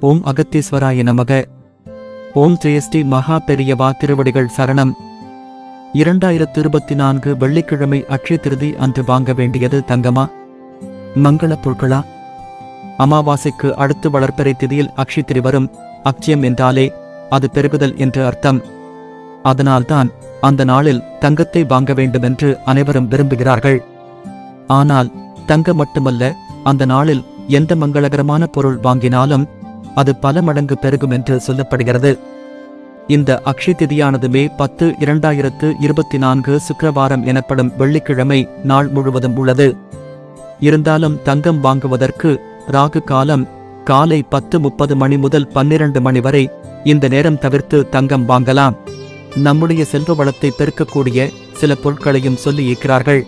ஓம் அகத்தீஸ்வராய நமக. ஓம் ஜெயஸ்ரீ மகா பெரியவா திருவடிகள் சரணம். 2024 வெள்ளிக்கிழமை அட்சய திருதி அன்று வாங்க வேண்டியது தங்கமா, மங்கள பொருட்களா? அமாவாசைக்கு அடுத்து வளர்ப்பறை திதியில் அக்ஷித்திரி வரும். அக்ஷயம் என்றாலே அது பெருகுதல் என்று அர்த்தம். அதனால்தான் அந்த நாளில் தங்கத்தை வாங்க வேண்டுமென்று அனைவரும் விரும்புகிறார்கள். ஆனால் தங்கம் மட்டுமல்ல, அந்த நாளில் எந்த மங்களகரமான பொருள் வாங்கினாலும் அது பல மடங்கு பெருகும் என்று சொல்லப்படுகிறது. இந்த அக்ஷய திதியானது மே 10, 2024 சுக்கிரவாரம் எனப்படும் வெள்ளிக்கிழமை நாள் முழுவதும் உள்ளது. இருந்தாலும் தங்கம் வாங்குவதற்கு ராகு காலம் காலை 10:30 மணி முதல் 12 மணி வரை. இந்த நேரம் தவிர்த்து தங்கம் வாங்கலாம். நம்முடைய செல்வ வளத்தை பெருக்கக்கூடிய சில பொருட்களையும் சொல்லி இருக்கிறார்கள்.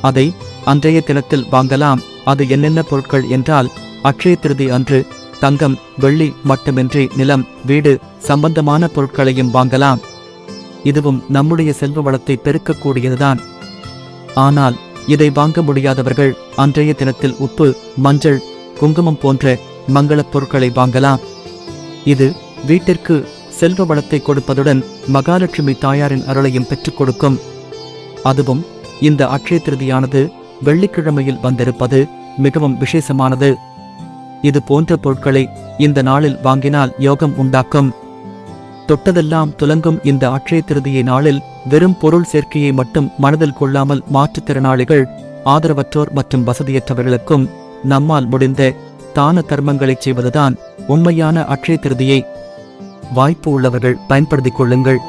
அதை அன்றைய தினத்தில் வாங்கலாம். அது என்னென்ன பொருட்கள் என்றால், அக்ஷய திருதி அன்று தங்கம், வெள்ளி மட்டுமின்றி நிலம், வீடு சம்பந்தமான பொருட்களையும் வாங்கலாம். இதுவும் நம்முடைய செல்வ வளத்தை பெருக்கக்கூடியதுதான். ஆனால் இதை வாங்க முடியாதவர்கள் அன்றைய தினத்தில் உப்பு, மஞ்சள், குங்குமம் போன்ற மங்களப் பொருட்களை வாங்கலாம். இது வீட்டிற்கு செல்வ வளத்தை கொடுப்பதுடன் மகாலட்சுமி தாயாரின் அருளையும் பெற்றுக் கொடுக்கும். அதுவும் இந்த அக்ஷய திருதியானது வெள்ளிக்கிழமையில் வந்திருப்பது மிகவும் விசேஷமானது. இது போன்ற பொருட்களை இந்த நாளில் வாங்கினால் யோகம் உண்டாக்கும். தொட்டதெல்லாம் துலங்கும் இந்த அக்ஷய திருதியை நாளில் வெறும் பொருள் சேர்க்கையை மட்டும் மனதில் கொள்ளாமல் மாற்றுத்திறனாளிகள், ஆதரவற்றோர் மற்றும் வசதியற்றவர்களுக்கும் நம்மால் முடிந்த தான தர்மங்களைச் செய்வதுதான் உண்மையான அக்ஷய திருதியை. வாய்ப்பு உள்ளவர்கள் பயன்படுத்திக் கொள்ளுங்கள்.